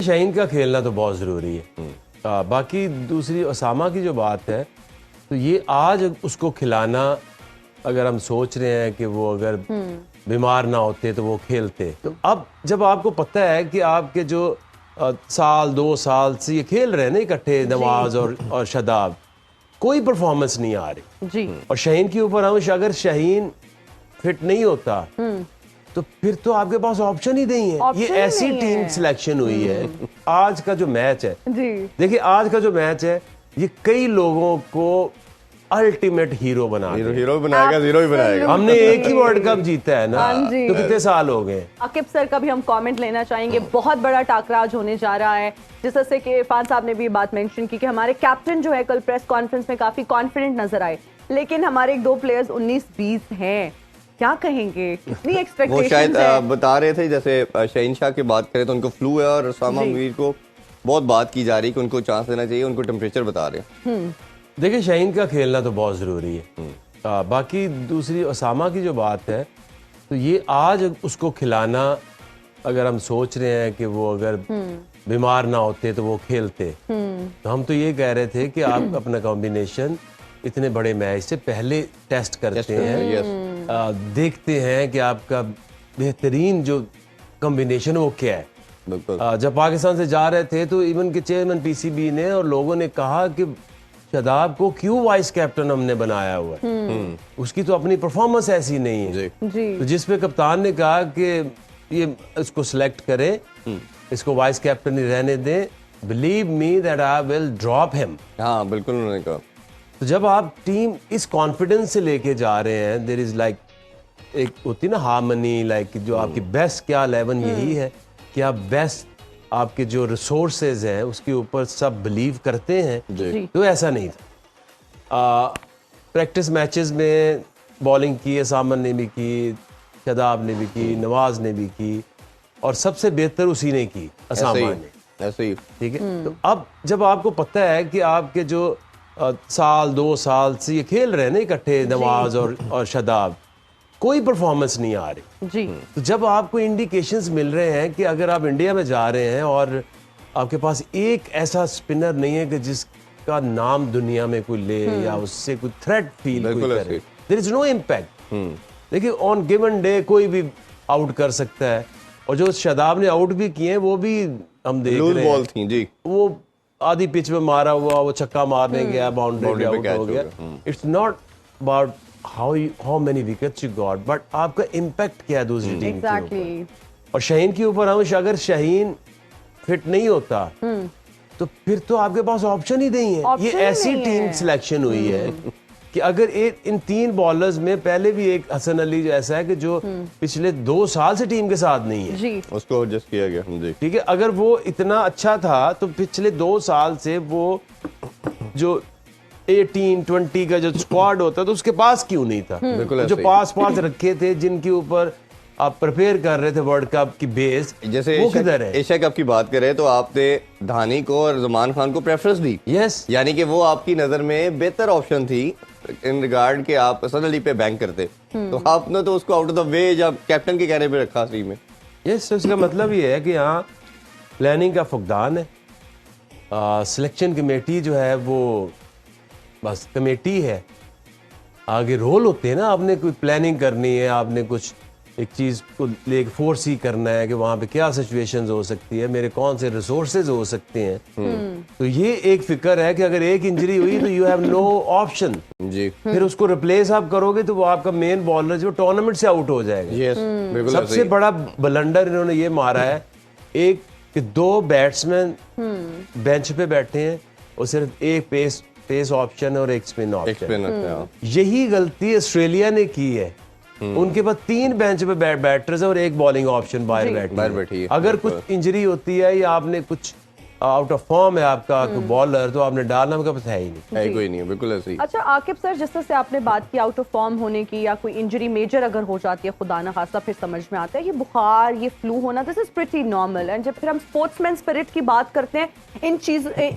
शाहीन का खेलना तो बहुत ज़रूरी है। बाकी दूसरी उसामा की जो बात है, तो ये आज उसको खिलाना, अगर हम सोच रहे हैं कि वो अगर बीमार ना होते तो वो खेलते, तो अब जब आपको पता है कि आपके जो साल 2 साल से ये खेल रहे हैं ना इकट्ठे, नवाज और शादाब, कोई परफॉर्मेंस नहीं आ रही जी। और शाहीन के ऊपर अगर शाहीन फिट नहीं होता तो फिर तो आपके पास ऑप्शन ही नहीं है। ये ऐसी टीम सिलेक्शन हुई है। आज का जो मैच है, देखिए आज का जो मैच है, ये कई लोगों को अल्टीमेट हीरो बनाएगा, हीरो बनाएगा, जीरो ही बनाएगा। हमने एक ही वर्ल्ड कप जीता है ना, तो कितने साल हो गए। आकिब सर का भी हम कमेंट लेना चाहेंगे। बहुत बड़ा टाकरा आज होने जा रहा है, जिस तरह से कि इरफान साहब ने भी बात मेंशन की कि हमारे कैप्टन जो है कल प्रेस कॉन्फ्रेंस में काफी कॉन्फिडेंट नजर आए, लेकिन हमारे 2 प्लेयर्स 19-20 हैं। क्या कहेंगे, कितनी एक्सपेक्टेशंस वो शायद है? बता रहे थे, जैसे शहीन शाह की बात करें तो उनको फ्लू है और उसामा मीर को बहुत बात की जा रही है कि उनको चांस देना चाहिए, उनको टेम्परेचर बता रहे हैं। देखिए शाहीन का खेलना तो बहुत ज़रूरी है। बाकी दूसरी उसामा की जो बात है, तो ये आज उसको खिलाना, अगर हम सोच रहे हैं कि वो अगर बीमार ना होते तो वो खेलते, तो हम तो ये कह रहे थे कि आप अपना कॉम्बिनेशन इतने बड़े मैच से पहले टेस्ट करते हैं, देखते हैं कि आपका बेहतरीन जो कॉम्बिनेशन वो क्या है। जब पाकिस्तान से जा रहे थे तो इवन के चेयरमैन पीसीबी ने और लोगों ने कहा कि शादाब को क्यों वाइस कैप्टन हमने बनाया हुआ है, उसकी तो अपनी परफॉर्मेंस ऐसी नहीं है जी। तो जिस पे कप्तान ने कहा कि ये इसको सिलेक्ट करें, इसको वाइस कैप्टन ही रहने दें, believe me that I will drop him. हाँ बिल्कुल उन्होंने कहा। तो जब आप टीम इस कॉन्फिडेंस से लेके जा रहे हैं, देयर इज लाइक एक होती ना हार्मनी, लाइक जो आपकी बेस्ट क्या 11 यही है कि आप बेस्ट आपके जो रिसोर्सेज हैं उसके ऊपर सब बिलीव करते हैं। तो ऐसा नहीं था। प्रैक्टिस मैचेस में बॉलिंग की सामन ने भी की, शादाब ने भी की, नवाज ने भी की और सबसे बेहतर उसी ने की, असामा ने। ऐसे ही ठीक है। तो अब जब आपको पता है कि आपके जो साल 2 साल से ये खेल रहे हैं ना इकट्ठे, नवाज और शादाब, कोई परफॉर्मेंस नहीं आ रही जी। तो जब आपको इंडिकेशंस मिल रहे हैं कि अगर आप इंडिया में जा रहे हैं और आपके पास एक ऐसा स्पिनर नहीं है कि जिसका नाम दुनिया में कोई ले या उससे कोई थ्रेट फील कोई करे, देयर इज नो इम्पैक्ट। देखिए ऑन गिवन डे कोई भी आउट कर सकता है और जो शादाब ने आउट भी किए हैं वो भी हम देख रहे हैं, बॉल थी जी, वो आधी पिच में मारा हुआ, वो छक्का मारने गया, बाउंड्री आउट हो गया। It's not about how many wickets you got, but आपका इम्पैक्ट क्या है दूसरी टीम के ऊपर। और शाहीन के ऊपर अगर शाहीन फिट नहीं होता तो फिर तो आपके पास ऑप्शन ही नहीं है। ये ऐसी टीम सिलेक्शन हुई है कि अगर इन 3 बॉलर्स में पहले भी एक हसन अली जो ऐसा है कि जो पिछले 2 साल से टीम के साथ नहीं है जी। उसको एडजस्ट किया गया जी। ठीक है, अगर वो इतना अच्छा था तो पिछले 2 साल से वो जो 18-20 का जो स्क्वाड होता तो उसके पास क्यों नहीं था। जो पास रखे थे जिनके ऊपर आप प्रिपेयर कर रहे थे वर्ल्ड कप की बेस, जैसे वो किधर है। एशिया कप की बात करें तो आपने धानी को और जमान खान को प्रेफरेंस दी। यस, यानी कि वो आपकी नजर में बेहतर ऑप्शन थी इन रिगार्ड के आप हसन अली पे बैंक करते, तो आपने तो उसको आउट ऑफ द वे जब कैप्टन के कहने पे रखा टीम में। यस, तो इसका मतलब ये है कि यहाँ प्लानिंग का फुकदान है। सिलेक्शन कमेटी जो है वो बस कमेटी है, आगे रोल होते हैं ना, आपने कोई प्लानिंग करनी है, आपने कुछ एक चीज़ को लेकर फोर्स ही करना है कि वहाँ पे क्या सिचुएशंस हो सकती है, मेरे कौन से रिसोर्सेज हो सकते हैं। तो ये एक फिक्र है कि अगर एक इंजरी हुई तो यू हैव नो ऑप्शन जी। फिर उसको रिप्लेस आप करोगे तो वो आपका मेन बॉलर जो टूर्नामेंट से आउट हो जाएगा। बिल्कुल सबसे बड़ा ब्लंडर इन्होंने ये मारा है एक कि 2 बैट्समैन बेंच पे बैठे हैं और सिर्फ एक पेस ऑप्शन और एक स्पिन ऑप्शन। यही गलती ऑस्ट्रेलिया ने की है। उनके पास 3 बेंच पे बैटर्स है और एक बॉलिंग ऑप्शन बाहर बैठी है। अगर कुछ इंजरी होती है या आपने कुछ आउट ऑफ फॉर्म है आपका बॉलर, तो आपने डालना का पता है ही नहीं, है कोई नहीं है। बिल्कुल ऐसे ही। अच्छा आकिब सर, जिस तरह से आपने बात की आउट ऑफ फॉर्म होने की या कोई इंजरी मेजर अगर हो जाती है, खुदा ना खास्ता, फिर समझ में आता है ये बुखार, ये फ्लू होना, this is pretty normal. And जब फिर हम स्पोर्ट्समैन स्पिरिट की बात करते हैं,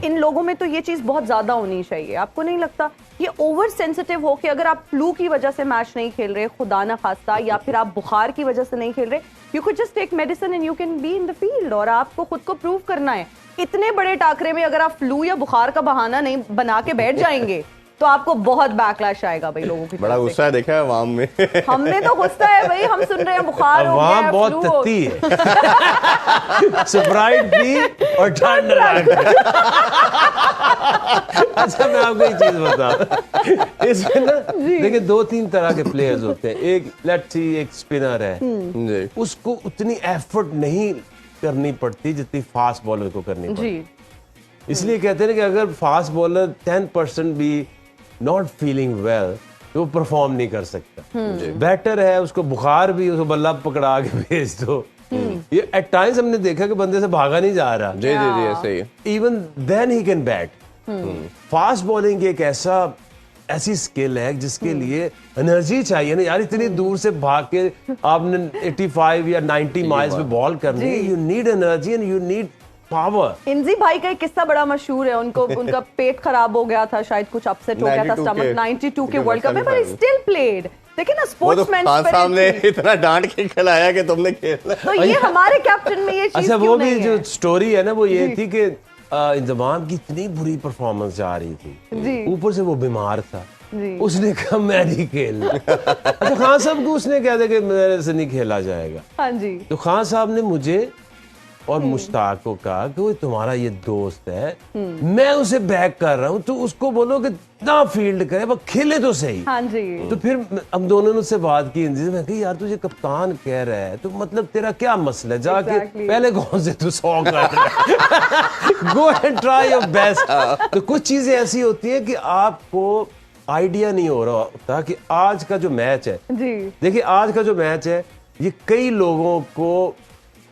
इन लोगों में तो ये चीज बहुत ज्यादा होनी चाहिए। आपको नहीं लगता ये ओवर सेंसिटिव हो कि अगर आप फ्लू की वजह से मैच नहीं खेल रहे, खुदा ना खास्ता, या फिर आप बुखार की वजह से नहीं खेल रहे, you could just take medicine and you can be in the field. और आपको खुद को प्रूव करना है। इतने बड़े टाकरे में अगर आप फ्लू या बुखार का बहाना नहीं बना के बैठ जाएंगे तो आपको बहुत बैकलैश आएगा भाई लोगों की बड़ा तरफ गुस्सा है, देखा है अवाम में। से। हम में तो गुस्सा है भाई, हम सुन रहे हैं बुखार हो गया वहां है, बहुत flu हो तत्ती है। स्प्राइट पी और ठंड लगा। अच्छा मैं आपको एक चीज बताऊं, इसमें ना देखिए 2-3 तरह के प्लेयर्स होते हैं। एक लेट्स सी एक स्पिनर है, जी उसको उतनी एफर्ट नहीं करनी पड़ती जितनी फास्ट बॉलर को करनी पड़ती। जी इसलिए कहते हैं कि अगर फास्ट बॉलर 10% भी नॉट फीलिंग वेल तो वो परफॉर्म नहीं कर सकता। बेटर है उसको बुखार भी उसको बल्ला पकड़ा के भेज दो। ये एट टाइम्स हमने देखा कि बंदे से भागा नहीं जा रहा, जी जी जी ऐसे ही। Even then he can bat. Fast bowling एक ऐसी स्किल है जिसके लिए एनर्जी चाहिए ना यार। इतनी दूर से भाग के आपने 85 या 90 माइल्स पे बॉल करनी है, you need energy and you need power. Inzi भाई का एक किस्सा बड़ा मशहूर है। उनका पेट खराब हो गया था, शायद कुछ अपसेट हो गया था 92 स्टमक, के 92 के वर्ल्ड कप में, बट स्टिल प्लेड। देखिए ना वो तो स्पोर्ट्समैन खान साहब ने इतना डांट के खिलाया कि तुमने खेलना। तो ये हमारे कैप्टन में ये चीज अच्छा क्यों वो भी नहीं जो है? स्टोरी है ना वो ये थी कि इंजमाम की इतनी बुरी परफॉर्मेंस जा रही जी। थी, ऊपर से वो बीमार था। जी। उसने कहा मैं नहीं खेलना। अच्छा खान साहब को उसने कहा था कि मेरे से नहीं खेला जाएगा। हाँ जी तो खान साहब ने मुझे और मुश्ताक को कहा कि वो तुम्हारा ये दोस्त है, मैं उसे बैक कर रहा हूँ, तो उसको बोलो कि ना फील्ड करे, वो खेले तो सही। हाँ जी तो फिर हम दोनों ने उससे बात की हिंदी से। मैं कही यार तुझे कप्तान कह रहा है तो मतलब तेरा क्या मसला है, जाके Exactly. पहले कौन से तू 100 कर go and try your best. तो कुछ चीजें ऐसी होती है कि आपको आइडिया नहीं हो रहा होता कि आज का जो मैच है, जी देखिए आज का जो मैच है ये कई लोगों को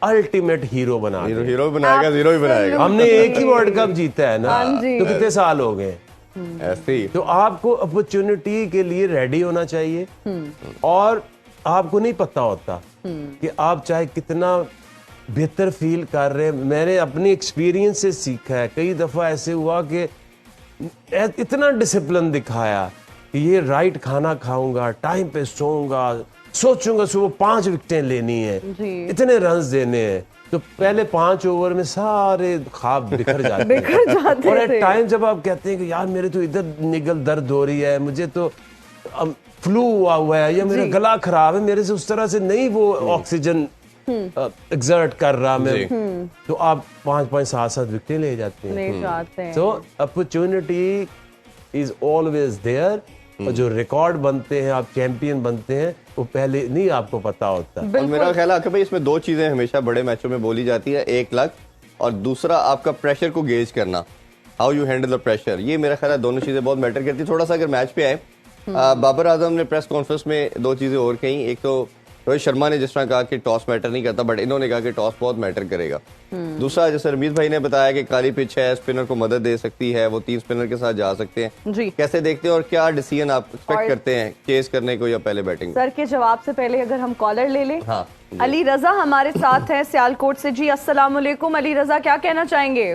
अल्टीमेट हीरो बना हीरो देगा। हीरो बनाएगा, जीरो ही बनाएगा। हमने एक ही वर्ल्ड कप जीता है ना, हाँ जी। तो कितने साल हो गए। ऐसे ही तो आपको अपॉर्चुनिटी के लिए रेडी होना चाहिए। और आपको नहीं पता होता कि आप चाहे कितना बेहतर फील कर रहे हैं। मैंने अपनी एक्सपीरियंस से सीखा है, कई दफा ऐसे हुआ कि इतना डिसिप्लिन दिखाया कि ये राइट खाना खाऊंगा, टाइम पे सोऊंगा, सोचूंगा सुबह 5 विकेटें लेनी है, जी। इतने रन्स देने हैं, तो पहले 5 ओवर में सारे ख्वाब बिखर जाते हैं। बिखर जाते और एट थे। टाइम जब आप कहते हैं कि यार मेरे तो इधर निगल दर्द हो रही है, मुझे तो फ्लू हुआ है या मेरा गला खराब है, मेरे से उस तरह से नहीं वो ऑक्सीजन एग्जर्ट कर रहा मैं, तो आप 5-5 7-7 विकेटें ले जाते हैं। ले जाते हैं। तो अपॉर्चुनिटी इज ऑलवेज देयर। और जो रिकॉर्ड बनते हैं, आप चैंपियन बनते हैं, वो पहले नहीं आपको पता होता। और मेरा ख्याल है कि भाई इसमें 2 चीजें हमेशा बड़े मैचों में बोली जाती है, एक लक और दूसरा आपका प्रेशर को गेज करना, how you handle the pressure. ये मेरा ख्याल है दोनों चीजें बहुत मैटर करती है। थोड़ा सा अगर मैच पे आए, बाबर आजम ने प्रेस कॉन्फ्रेंस में 2 चीजें और कही। एक तो रोहित शर्मा ने जिस तरह कहा कि टॉस मैटर नहीं करता, बट इन्होंने कहा कि टॉस बहुत मैटर करेगा। दूसरा जैसे रमीज भाई ने बताया कि काली पिच है, स्पिनर को मदद दे सकती है, वो 3 स्पिनर के साथ जा सकते हैं। जी। कैसे देखते हैं और क्या डिसीजन आप एक्सपेक्ट और- करते हैं, चेस करने को या पहले बैटिंग? सर के जवाब से पहले अगर हम कॉलर ले लें। हाँ अली रजा हमारे साथ हैं सियालकोट से। जी अस्सलाम वालेकुम अली रजा, क्या कहना चाहेंगे?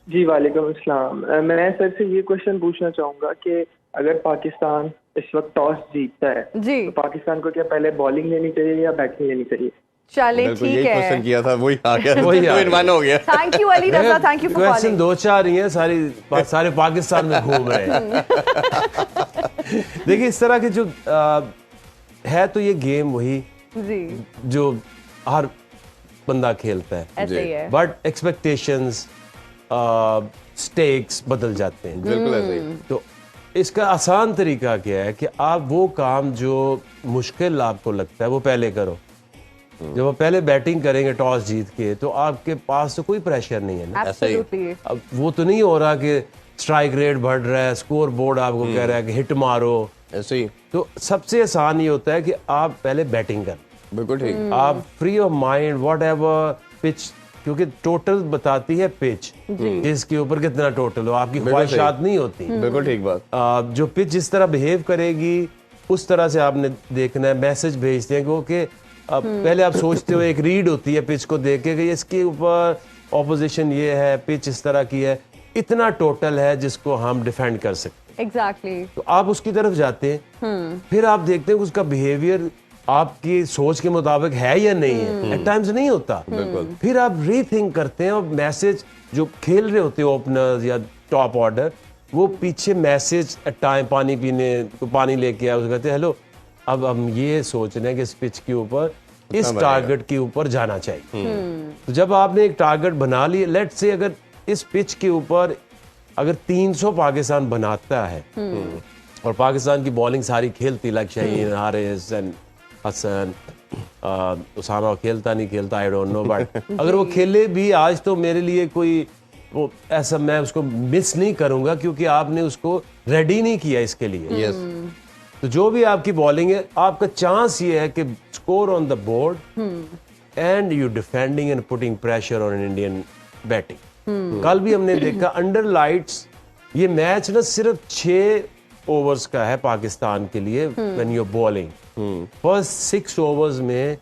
जी वालेकुम अस्सलाम। मैं सर से ये क्वेश्चन पूछना चाहूंगा कि अगर पाकिस्तान इस वक्त टॉस जीतता है जी तो पाकिस्तान को क्या पहले बॉलिंग लेनी चाहिए या बैटिंग लेनी चाहिए? चले बिल्कुल, ठीक यही क्वेश्चन है। किया था, वही आ गया, वही आ 2 in 1 हो गया। Thank you Ali Raza, thank you for question calling. 2-4 ही हैं, सारे पाकिस्तान में घूम रहे हैं। देखिए इस तरह के जो है, तो ये गेम वही जी जो हर बंदा खेलता है, ऐसे ही है। बट एक्सपेक्टेशंस स्टेक्स बदल जाते हैं। बिल्कुल ऐसे ही। तो इसका आसान तरीका क्या है कि आप वो काम जो मुश्किल आपको लगता है वो पहले करो। जब आप पहले बैटिंग करेंगे टॉस जीत के, तो आपके पास तो कोई प्रेशर नहीं है ना। एब्सोल्युटली। अब वो तो नहीं हो रहा कि स्ट्राइक रेट बढ़ रहा है, स्कोर बोर्ड आपको कह रहा है कि हिट मारो। ऐसे ही तो सबसे आसान ये होता है कि आप पहले बैटिंग करें। बिल्कुल ठीक। आप free of mind what ever pitch, क्योंकि टोटल बताती है पिच, इसके ऊपर कितना टोटल हो, आपकी ख्वाहिशात नहीं होती। बिल्कुल ठीक बात। जो पिच जिस तरह बिहेव करेगी उस तरह से आपने देखना है। मैसेज भेजते हैं क्योंकि पहले आप सोचते हो, एक रीड होती है पिच को देख के कि इसके ऊपर ऑपोजिशन ये है, पिच इस तरह की है, इतना टोटल है जिसको हम डिफेंड कर सकते हैं। एग्जैक्टली। तो आप उसकी तरफ जाते हैं, फिर आप देखते हैं कि उसका बिहेवियर आपकी सोच के मुताबिक है या नहीं है, एट टाइम्स नहीं होता। बिल्कुल। फिर आप रीथिंक करते हैं और मैसेज जो खेल रहे होते हैं ओपनर्स या टॉप ऑर्डर, वो पीछे मैसेज टाइम पानी पीने को पानी लेके आए, उसको कहते हैं हेलो अब हम ये सोच रहे हैं कि इस पिच के ऊपर इस टारगेट के ऊपर जाना चाहिए। तो जब आपने एक टारगेट बना लिया, लेट से अगर इस पिच के ऊपर अगर 300 पाकिस्तान बनाता है और पाकिस्तान की बॉलिंग सारी खेलती, लाइक शाहीन, हारिस एंड हसन, उसामा खेलता नहीं खेलता आई डोंट नो, बट अगर वो खेले भी आज तो मेरे लिए कोई वो ऐसा मैं उसको मिस नहीं करूंगा क्योंकि आपने उसको रेडी नहीं किया इसके लिए। यस। तो जो भी आपकी बॉलिंग है, आपका चांस ये है कि score on the board and you defending and putting pressure on Indian batting. कल भी हमने देखा अंडर लाइट्स ये मैच ना सिर्फ 6 ओवर्स का है पाकिस्तान के लिए। When you bowling first 6 overs में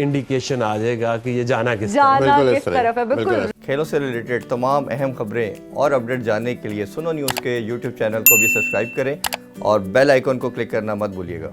इंडिकेशन आ जाएगा कि ये जाना किस तरफ। जाना किस तरफ है, बिल्कुल। खेलों से रिलेटेड तमाम अहम खबरें और अपडेट जानने के लिए सुनो न्यूज़ के यूट्यूब चैनल को भी सब्सक्राइब करें और बेल आइकन को क्लिक करना मत भूलिएगा।